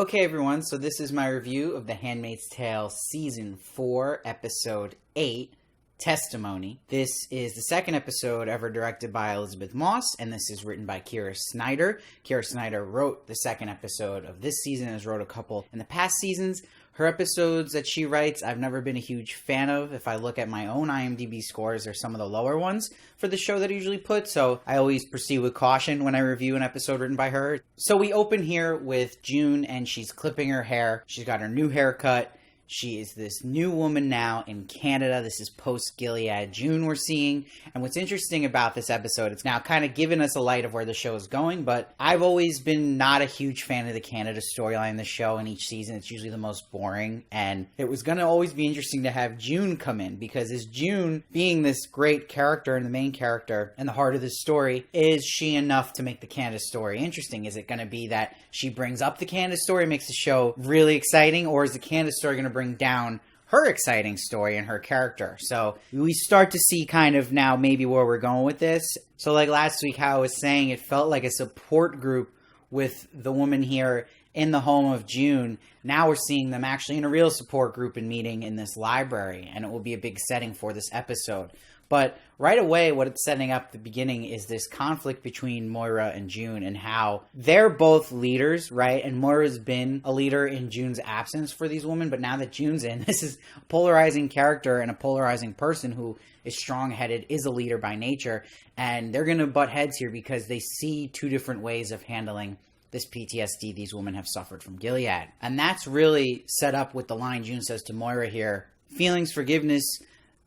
Okay, everyone, so this is my review of The Handmaid's Tale Season 4, Episode 8, Testimony. This is the second episode ever directed by Elisabeth Moss, and this is written by Kira Snyder. Kira Snyder wrote the second episode of this season, has wrote a couple in the past seasons. Her episodes that she writes, I've never been a huge fan of. If I look at my own IMDb scores, they're some of the lower ones for the show that I usually put, so I always proceed with caution when I review an episode written by her. So we open here with June, and she's clipping her hair. She's got her new haircut. She is this new woman now in Canada. This is post-Gilead June we're seeing. And what's interesting about this episode, it's now kind of given us a light of where the show is going, but I've always been not a huge fan of the Canada storyline in the show, and each season it's usually the most boring. And it was going to always be interesting to have June come in, because is June, being this great character and the main character and the heart of this story, is she enough to make the Canada story interesting? Is it going to be that she brings up the Canada story, makes the show really exciting, or is the Canada story going to bring down her exciting story and her character? So we start to see kind of now maybe where we're going with this. So like last week, how I was saying, it felt like a support group with the woman here in the home of June. Now we're seeing them actually in a real support group and meeting in this library, and it will be a big setting for this episode. But right away, what it's setting up at the beginning is this conflict between Moira and June, and how they're both leaders, right? And Moira's been a leader in June's absence for these women, but now that June's in, this is a polarizing character and a polarizing person who is strong-headed, is a leader by nature, and they're going to butt heads here because they see two different ways of handling this PTSD these women have suffered from Gilead. And that's really set up with the line June says to Moira here, feelings, forgiveness,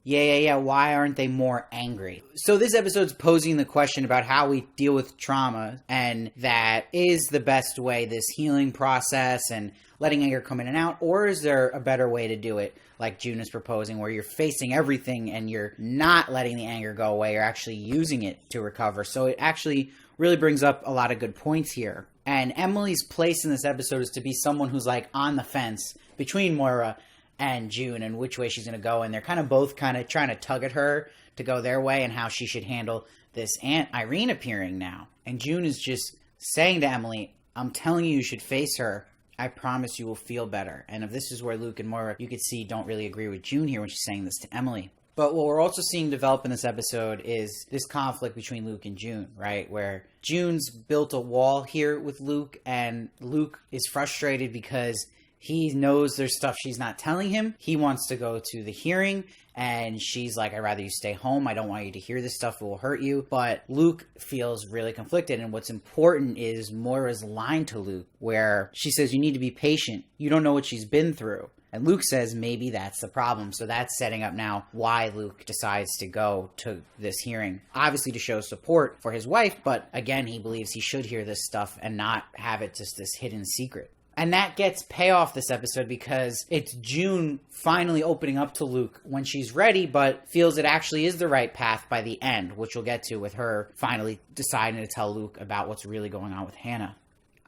yeah, why aren't they more angry? So this episode's posing the question about how we deal with trauma, and that is the best way, this healing process and letting anger come in and out, or is there a better way to do it, like June is proposing, where you're facing everything and you're not letting the anger go away, you're actually using it to recover? So it actually really brings up a lot of good points here. And Emily's place in this episode is to be someone who's like on the fence between Moira and June and which way she's going to go, and they're kind of both kind of trying to tug at her to go their way and how she should handle this Aunt Irene appearing now. And June is just saying to Emily, I'm telling you, you should face her. I promise you will feel better. And if this is where Luke and Moira, you could see, don't really agree with June here when she's saying this to Emily. But what we're also seeing develop in this episode is this conflict between Luke and June, right? Where June's built a wall here with Luke, and Luke is frustrated because he knows there's stuff she's not telling him. He wants to go to the hearing, and she's like, I'd rather you stay home. I don't want you to hear this stuff. It will hurt you. But Luke feels really conflicted, and what's important is Moira's line to Luke, where she says, you need to be patient. You don't know what she's been through. And Luke says, maybe that's the problem. So that's setting up now why Luke decides to go to this hearing. Obviously to show support for his wife, but again, he believes he should hear this stuff and not have it just this hidden secret. And that gets payoff this episode because it's June finally opening up to Luke when she's ready, but feels it actually is the right path by the end, which we'll get to with her finally deciding to tell Luke about what's really going on with Hannah.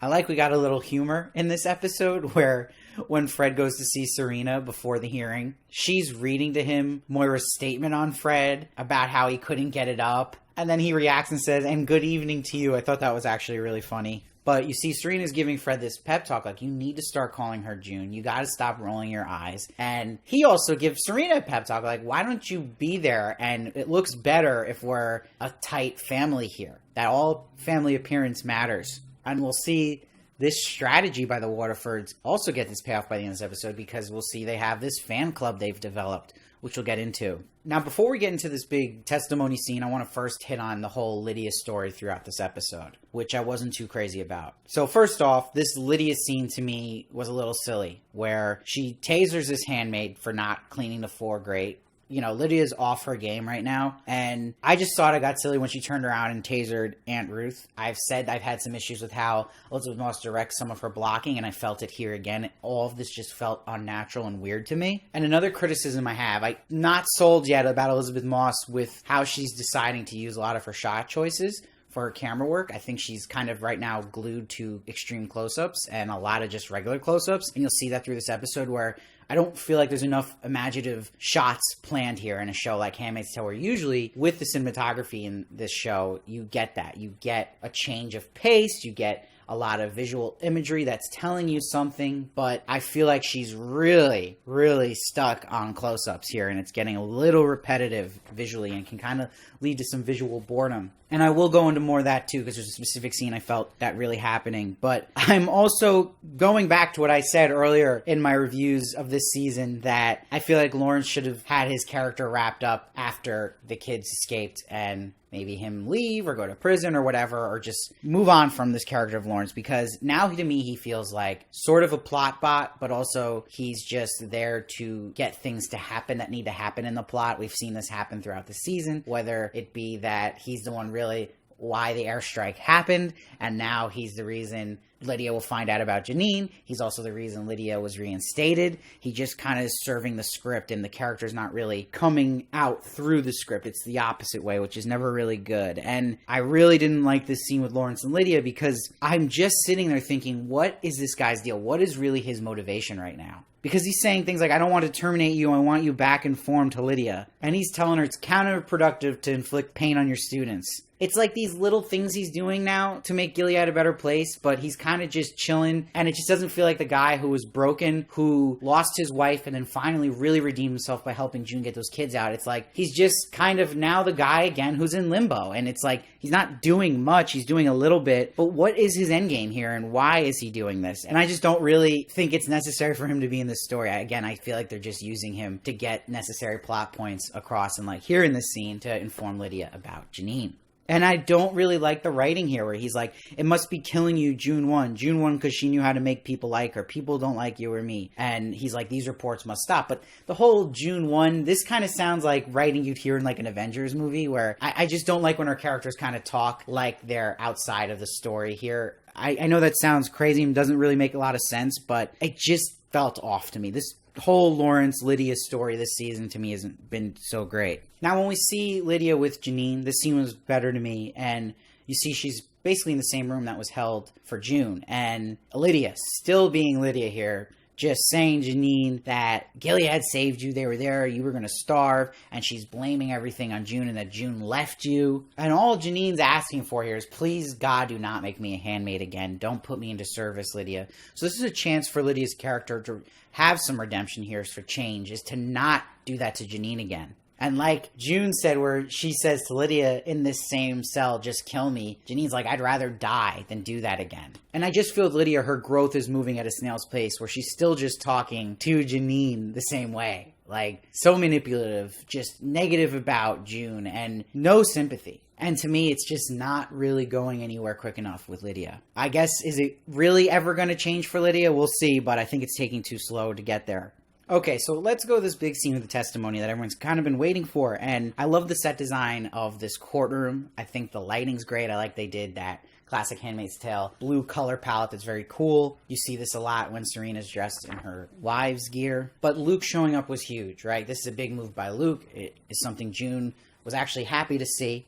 I like we got a little humor in this episode where when Fred goes to see Serena before the hearing, she's reading to him Moira's statement on Fred about how he couldn't get it up. And then he reacts and says, and good evening to you. I thought that was actually really funny. But you see, Serena's giving Fred this pep talk, like, you need to start calling her June. You got to stop rolling your eyes. And he also gives Serena a pep talk, like, why don't you be there? And it looks better if we're a tight family here, that all family appearance matters. And we'll see this strategy by the Waterfords also get this payoff by the end of this episode, because we'll see they have this fan club they've developed, which we'll get into. Now, before we get into this big testimony scene, I want to first hit on the whole Lydia story throughout this episode, which I wasn't too crazy about. So first off, this Lydia scene to me was a little silly, where she tasers this handmaid for not cleaning the floor great. You know, Lydia's off her game right now, and I just thought it got silly when she turned around and tasered Aunt Ruth. I've said I've had some issues with how Elisabeth Moss directs some of her blocking, and I felt it here again. All of this just felt unnatural and weird to me. And another criticism I have, I'm not sold yet about Elisabeth Moss with how she's deciding to use a lot of her shot choices for her camera work. I think she's kind of right now glued to extreme close-ups and a lot of just regular close-ups. And you'll see that through this episode where I don't feel like there's enough imaginative shots planned here in a show like Handmaid's Tale, where usually with the cinematography in this show, you get that. You get a change of pace, you get a lot of visual imagery that's telling you something, but I feel like she's really, really stuck on close-ups here, and it's getting a little repetitive visually and can kind of lead to some visual boredom. And I will go into more of that too, because there's a specific scene I felt that really happening. But I'm also going back to what I said earlier in my reviews of this season, that I feel like Lawrence should have had his character wrapped up after the kids escaped, and maybe him leave or go to prison or whatever, or just move on from this character of Lawrence, because now to me he feels like sort of a plot bot, but also he's just there to get things to happen that need to happen in the plot. We've seen this happen throughout the season, whether it be that he's the one really why the airstrike happened, and now he's the reason Lydia will find out about Janine. He's also the reason Lydia was reinstated. He just kind of is serving the script, and the character's not really coming out through the script. It's the opposite way, which is never really good. And I really didn't like this scene with Lawrence and Lydia, because I'm just sitting there thinking, what is this guy's deal? What is really his motivation right now? Because he's saying things like, I don't want to terminate you, I want you back informed to Lydia. And he's telling her it's counterproductive to inflict pain on your students. It's like these little things he's doing now to make Gilead a better place, but he's kind of just chilling, and it just doesn't feel like the guy who was broken, who lost his wife, and then finally really redeemed himself by helping June get those kids out. It's like he's just kind of now the guy again who's in limbo, and it's like he's not doing much, he's doing a little bit, but what is his end game here, and why is he doing this? And I just don't really think it's necessary for him to be in this story. Again, I feel like they're just using him to get necessary plot points across, and like here in this scene to inform Lydia about Janine. And I don't really like the writing here where he's like, it must be killing you June 1 because she knew how to make people like her. People don't like you or me. And he's like, these reports must stop. But the whole June 1, this kind of sounds like writing you'd hear in like an Avengers movie, where I just don't like when our characters kind of talk like they're outside of the story here. I know that sounds crazy and doesn't really make a lot of sense, but it just felt off to me. This whole Lawrence Lydia story this season to me hasn't been so great. Now when we see Lydia with Janine, this scene was better to me, and you see she's basically in the same room that was held for June, and Lydia still being Lydia here, just saying Janine that Gilead saved you, they were there, you were going to starve, and she's blaming everything on June and that June left you. And all Janine's asking for here is, please God, do not make me a handmaid again. Don't put me into service, Lydia. So this is a chance for Lydia's character to have some redemption here for change, is to not do that to Janine again. And like June said, where she says to Lydia in this same cell, just kill me, Janine's like, I'd rather die than do that again. And I just feel with Lydia, her growth is moving at a snail's pace, where she's still just talking to Janine the same way. Like, so manipulative, just negative about June, and no sympathy. And to me, it's just not really going anywhere quick enough with Lydia. I guess, is it really ever going to change for Lydia? We'll see, but I think it's taking too slow to get there. Okay, so let's go to this big scene with the testimony that everyone's kind of been waiting for, and I love the set design of this courtroom. I think the lighting's great. I like they did that classic Handmaid's Tale blue color palette that's very cool. You see this a lot when Serena's dressed in her wives' gear. But Luke showing up was huge, right? This is a big move by Luke. It is something June was actually happy to see.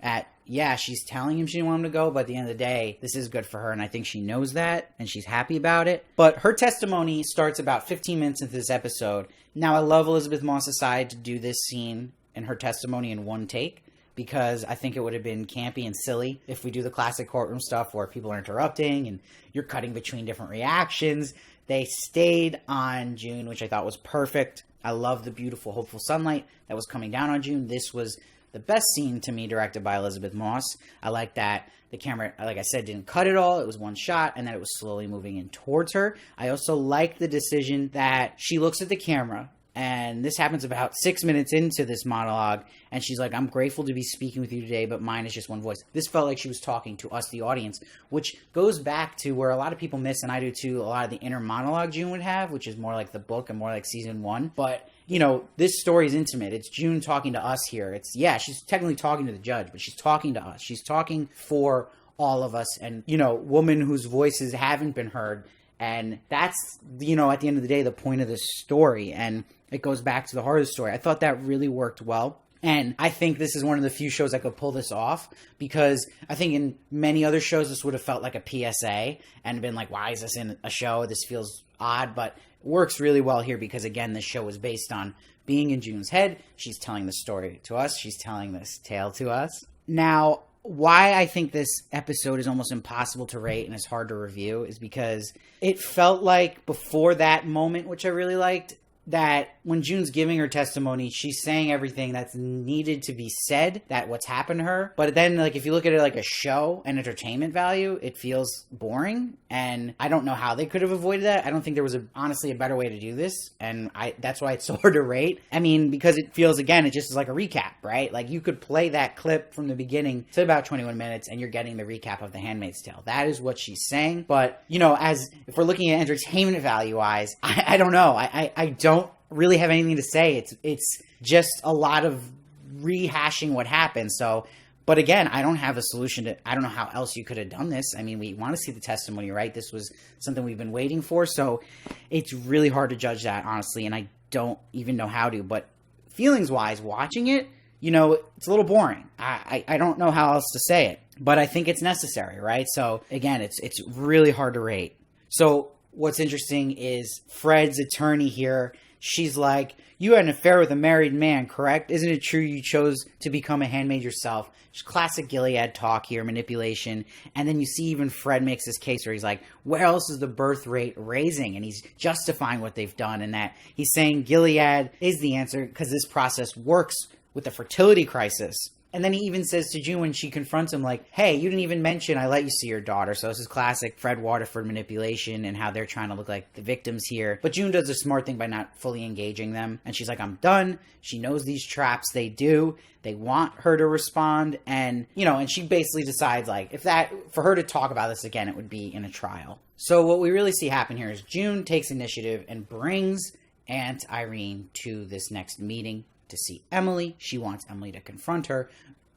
She's telling him she didn't want him to go, but at the end of the day, this is good for her, and I think she knows that, and she's happy about it. But her testimony starts about 15 minutes into this episode. Now, I love Elisabeth Moss decided to do this scene and her testimony in one take, because I think it would have been campy and silly if we do the classic courtroom stuff where people are interrupting and you're cutting between different reactions. They stayed on June, which I thought was perfect. I love the beautiful, hopeful sunlight that was coming down on June. This was the best scene to me, directed by Elisabeth Moss. I like that the camera, like I said, didn't cut it all. It was one shot, and that it was slowly moving in towards her. I also like the decision that she looks at the camera, and this happens about 6 minutes into this monologue, and she's like, I'm grateful to be speaking with you today, but mine is just one voice. This felt like she was talking to us, the audience, which goes back to where a lot of people miss, and I do too, a lot of the inner monologue June would have, which is more like the book and more like season 1. But, you know, this story is intimate. It's June talking to us here. She's technically talking to the judge, but she's talking to us. She's talking for all of us, and, you know, women whose voices haven't been heard. And that's, you know, at the end of the day, the point of this story. And it goes back to the heart of the story. I thought that really worked well. And I think this is one of the few shows that could pull this off, because I think in many other shows, this would have felt like a PSA and been like, why is this in a show? This feels odd, but it works really well here because, again, this show is based on being in June's head. She's telling the story to us. She's telling this tale to us. Now, why I think this episode is almost impossible to rate and is hard to review is because it felt like before that moment, which I really liked, that when June's giving her testimony, she's saying everything that's needed to be said, that what's happened to her. But then, like, if you look at it like a show and entertainment value, it feels boring. And I don't know how they could have avoided that. I don't think there was honestly a better way to do this. And that's why it's so hard to rate. I mean, because it feels, again, it just is like a recap, right? Like, you could play that clip from the beginning to about 21 minutes and you're getting the recap of The Handmaid's Tale. That is what she's saying. But, you know, if we're looking at entertainment value-wise, I don't know. I don't really have anything to say. It's just a lot of rehashing what happened. So, but again, I don't have a solution to, I don't know how else you could have done this. I mean, we want to see the testimony, right? This was something we've been waiting for. So it's really hard to judge that, honestly. And I don't even know how to, but feelings wise, watching it, you know, it's a little boring. I don't know how else to say it, but I think it's necessary, right? So again, it's really hard to rate. So what's interesting is Fred's attorney here. She's like, you had an affair with a married man, correct? Isn't it true you chose to become a handmaid yourself? Just classic Gilead talk here, manipulation. And then you see even Fred makes this case where he's like, where else is the birth rate raising? And he's justifying what they've done, and that he's saying Gilead is the answer because this process works with the fertility crisis. And then he even says to June when she confronts him, like, hey, you didn't even mention I let you see your daughter. So this is classic Fred Waterford manipulation and how they're trying to look like the victims here. But June does a smart thing by not fully engaging them. And she's like, I'm done. She knows these traps they do. They want her to respond. And, you know, and she basically decides, like, for her to talk about this again, it would be in a trial. So what we really see happen here is June takes initiative and brings Aunt Irene to this next meeting to see Emily. She wants Emily to confront her.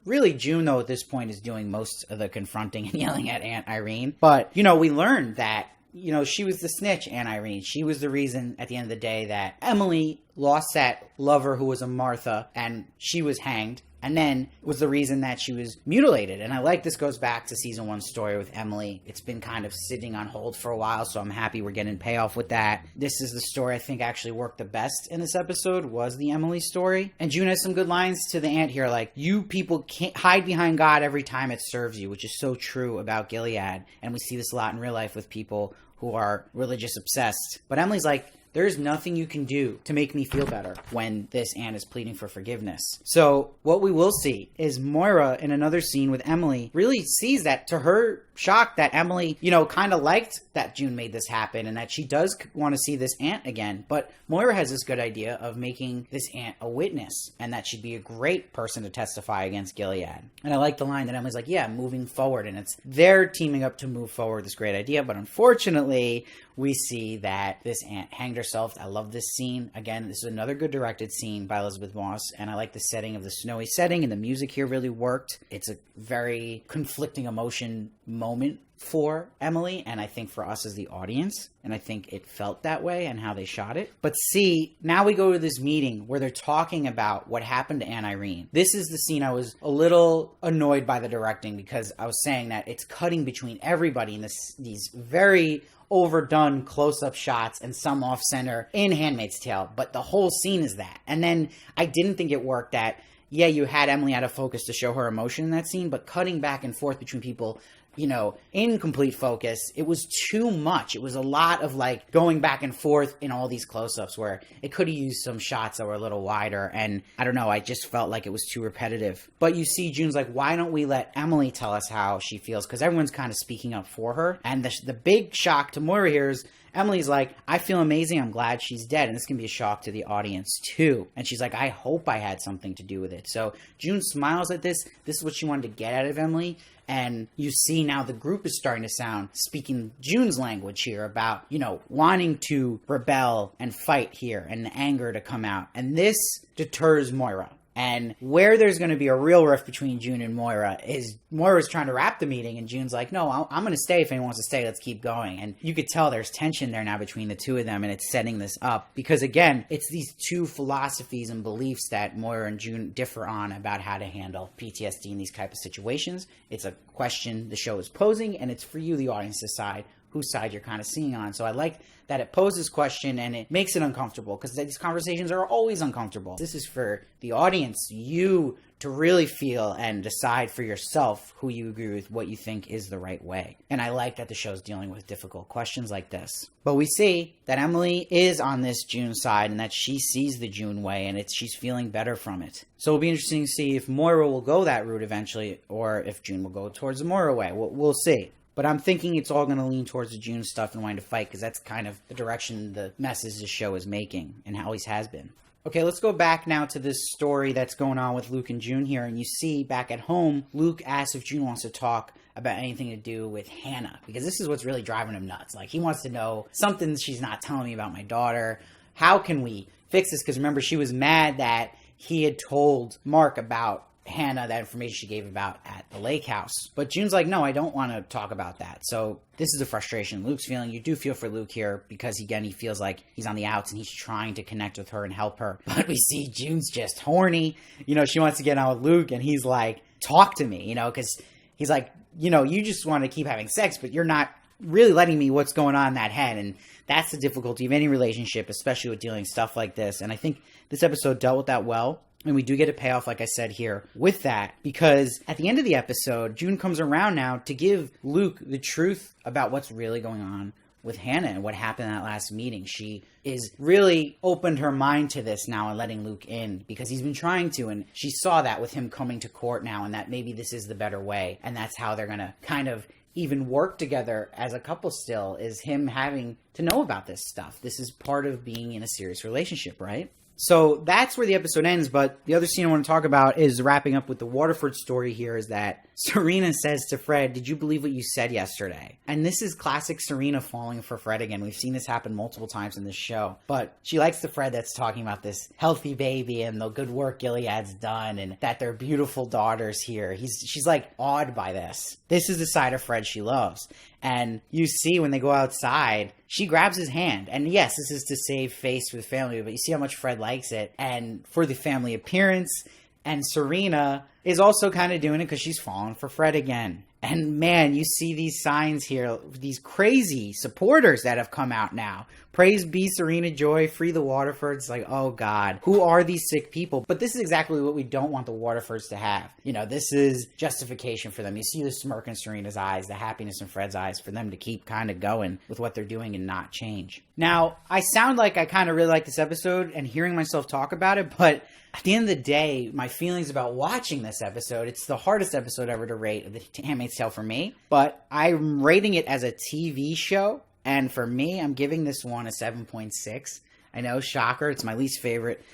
Really, June, though, at this point is doing most of the confronting and yelling at Aunt Irene. But, you know, we learned that, you know, she was the snitch, Aunt Irene. She was the reason at the end of the day that Emily lost that lover who was a Martha and she was hanged. And then was the reason that she was mutilated. And I like this goes back to season 1 story with Emily. It's been kind of sitting on hold for a while, so I'm happy we're getting payoff with that. This is the story I think actually worked the best in this episode, was the Emily story. And June has some good lines to the aunt here, like, you people can't hide behind God every time it serves you, which is so true about Gilead. And we see this a lot in real life with people who are religious obsessed. But Emily's like, there's nothing you can do to make me feel better when this aunt is pleading for forgiveness. So what we will see is Moira in another scene with Emily really sees that, to her shock, that Emily, you know, kind of liked that June made this happen and that she does want to see this aunt again. But Moira has this good idea of making this aunt a witness and that she'd be a great person to testify against Gilead. And I like the line that Emily's like, yeah, moving forward. And it's they're teaming up to move forward, this great idea. But unfortunately, we see that this aunt hanged herself. I love this scene. Again, this is another good directed scene by Elisabeth Moss, and I like the setting of the snowy setting, and the music here really worked. It's a very conflicting emotion moment for Emily, and I think for us as the audience, and I think it felt that way and how they shot it. But see, now we go to this meeting where they're talking about what happened to Aunt Irene. This is the scene I was a little annoyed by the directing, because I was saying that it's cutting between everybody in these very overdone close-up shots and some off-center in Handmaid's Tale, but the whole scene is that. And then I didn't think it worked that, yeah, you had Emily out of focus to show her emotion in that scene, but cutting back and forth between people, you know, in complete focus, it was too much. It was a lot of, like, going back and forth in all these close-ups where it could have used some shots that were a little wider, and I don't know, I just felt like it was too repetitive. But you see June's like, why don't we let Emily tell us how she feels? Because everyone's kind of speaking up for her, and the big shock to Moira here is Emily's like, I feel amazing, I'm glad she's dead, and this can be a shock to the audience too. And she's like, I hope I had something to do with it. So June smiles at this. This is what she wanted to get out of Emily. And you see now the group is starting to speaking June's language here about, you know, wanting to rebel and fight here and the anger to come out. And this deters Moira. And where there's going to be a real rift between June and Moira is Moira's trying to wrap the meeting, and June's like, no, I'm going to stay. If anyone wants to stay, let's keep going. And you could tell there's tension there now between the two of them, and it's setting this up. Because again, it's these two philosophies and beliefs that Moira and June differ on about how to handle PTSD in these type of situations. It's a question the show is posing, and it's for you, the audience, to decide whose side you're kind of seeing on. So I like that it poses question and it makes it uncomfortable, because these conversations are always uncomfortable. This is for the audience, you to really feel and decide for yourself who you agree with, what you think is the right way. And I like that the show's dealing with difficult questions like this. But we see that Emily is on this June side and that she sees the June way and she's feeling better from it. So it'll be interesting to see if Moira will go that route eventually or if June will go towards the Moira way. We'll see. But I'm thinking it's all going to lean towards the June stuff and wanting to fight, because that's kind of the direction the message this show is making and always has been. Okay, let's go back now to this story that's going on with Luke and June here. And you see back at home, Luke asks if June wants to talk about anything to do with Hannah, because this is what's really driving him nuts. Like, he wants to know something she's not telling me about my daughter. How can we fix this? Because remember, she was mad that he had told Mark about Hannah, that information she gave about at the lake house. But June's like, no, I don't want to talk about that. So this is the frustration Luke's feeling. You do feel for Luke here, because again, he feels like he's on the outs and he's trying to connect with her and help her. But we see June's just horny. She wants to get on with Luke, and he's like, talk to me, because he's like, you just want to keep having sex, but you're not really letting me what's going on in that head. And that's the difficulty of any relationship, especially with dealing stuff like this. And I think this episode dealt with that well. And we do get a payoff, like I said here, with that, because at the end of the episode, June comes around now to give Luke the truth about what's really going on with Hannah and what happened in that last meeting. She is really opened her mind to this now and letting Luke in, because he's been trying to, and she saw that with him coming to court now, and that maybe this is the better way, and that's how they're going to kind of even work together as a couple still, is him having to know about this stuff. This is part of being in a serious relationship, right? So that's where the episode ends, but the other scene I want to talk about is wrapping up with the Waterford story here, is that Serena says to Fred, did you believe what you said yesterday? And this is classic Serena falling for Fred again. We've seen this happen multiple times in this show, but she likes the Fred that's talking about this healthy baby and the good work Gilead's done and that they're beautiful daughters here. She's like awed by this. This is the side of Fred she loves. And you see when they go outside, she grabs his hand. And yes, this is to save face with family, but you see how much Fred likes it. And for the family appearance, and Serena is also kind of doing it because she's falling for Fred again. And man, you see these signs here, these crazy supporters that have come out now. Praise be Serena Joy, free the Waterfords. Like, oh God, who are these sick people? But this is exactly what we don't want the Waterfords to have. This is justification for them. You see the smirk in Serena's eyes, the happiness in Fred's eyes, for them to keep kind of going with what they're doing and not change. Now, I sound like I kind of really like this episode and hearing myself talk about it, but at the end of the day, my feelings about watching this episode, it's the hardest episode ever to rate of The Handmaid's Tale for me, but I'm rating it as a TV show, and for me, I'm giving this one a 7.6. I know, shocker, it's my least favorite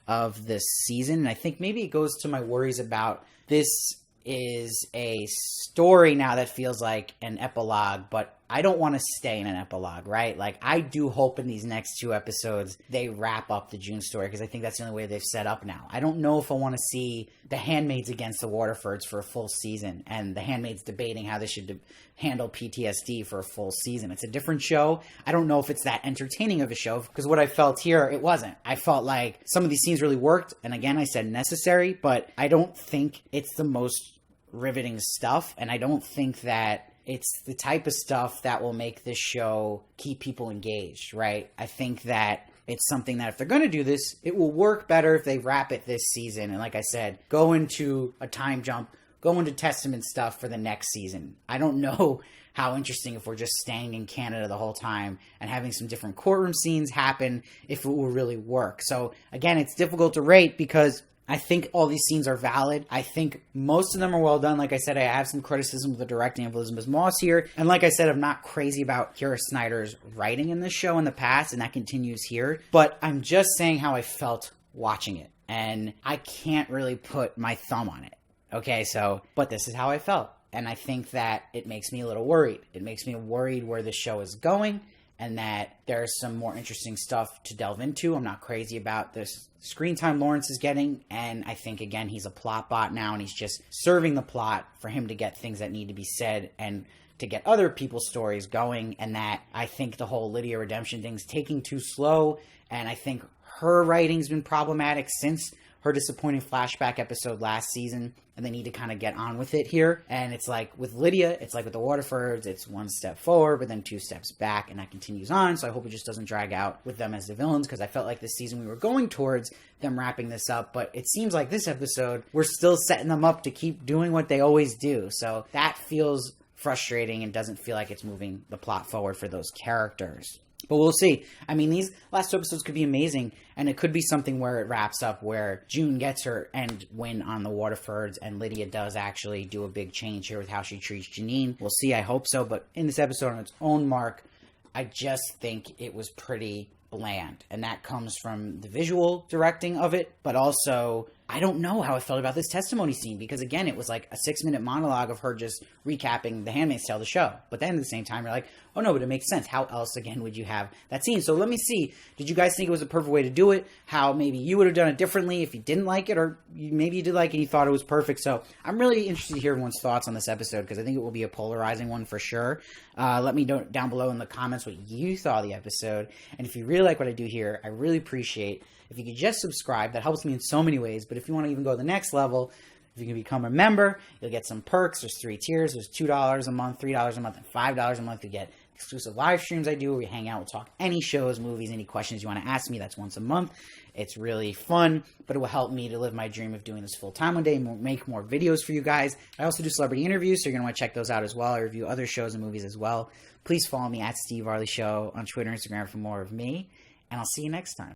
of this season, and I think maybe it goes to my worries about this is a story now that feels like an epilogue, but I don't want to stay in an epilogue, right? Like, I do hope in these next 2 episodes they wrap up the June story, because I think that's the only way they've set up now. I don't know if I want to see the Handmaids against the Waterfords for a full season, and the Handmaids debating how they should handle PTSD for a full season. It's a different show. I don't know if it's that entertaining of a show, because what I felt here, it wasn't. I felt like some of these scenes really worked, and again, I said necessary, but I don't think it's the most riveting stuff, and I don't think that it's the type of stuff that will make this show keep people engaged, right? I think that it's something that if they're going to do this, it will work better if they wrap it this season. And like I said, go into a time jump, go into Testament stuff for the next season. I don't know how interesting if we're just staying in Canada the whole time and having some different courtroom scenes happen, if it will really work. So again, it's difficult to rate because I think all these scenes are valid. I think most of them are well done. Like I said, I have some criticism of the directing of Elisabeth Moss here. And like I said, I'm not crazy about Kira Snyder's writing in this show in the past, and that continues here. But I'm just saying how I felt watching it. And I can't really put my thumb on it. Okay, but this is how I felt. And I think that it makes me a little worried. It makes me worried where the show is going, and that there's some more interesting stuff to delve into. I'm not crazy about this screen time Lawrence is getting, and I think, again, he's a plot bot now, and he's just serving the plot for him to get things that need to be said and to get other people's stories going, and that I think the whole Lydia redemption thing's taking too slow, and I think her writing's been problematic since her disappointing flashback episode last season, and they need to kind of get on with it here. And it's like with Lydia, it's like with the Waterfords, it's one step forward, but then two steps back, and that continues on. So I hope it just doesn't drag out with them as the villains, because I felt like this season we were going towards them wrapping this up, but it seems like this episode, we're still setting them up to keep doing what they always do. So that feels frustrating and doesn't feel like it's moving the plot forward for those characters. But we'll see. I mean, these last two episodes could be amazing, and it could be something where it wraps up where June gets her end win on the Waterfords, and Lydia does actually do a big change here with how she treats Janine. We'll see. I hope so. But in this episode, on its own mark, I just think it was pretty bland. And that comes from the visual directing of it, but also I don't know how I felt about this testimony scene, because again, it was like a 6-minute monologue of her just recapping the Handmaid's Tale, the show. But then at the same time, you're like, oh no, but it makes sense. How else again would you have that scene? So let me see. Did you guys think it was a perfect way to do it? How maybe you would have done it differently if you didn't like it, or maybe you did like it and you thought it was perfect. So I'm really interested to hear everyone's thoughts on this episode, because I think it will be a polarizing one for sure. Let me know down below in the comments what you thought of the episode. And if you really like what I do here, I really appreciate if you could just subscribe. That helps me in so many ways. But if you want to even go to the next level, if you can become a member, you'll get some perks. There's 3 tiers. There's $2 a month, $3 a month, and $5 a month. You get exclusive live streams I do where we hang out. We'll talk any shows, movies, any questions you want to ask me. That's once a month. It's really fun, but it will help me to live my dream of doing this full time one day and make more videos for you guys. I also do celebrity interviews, so you're going to want to check those out as well. I review other shows and movies as well. Please follow me at Steve Varley Show on Twitter and Instagram for more of me, and I'll see you next time.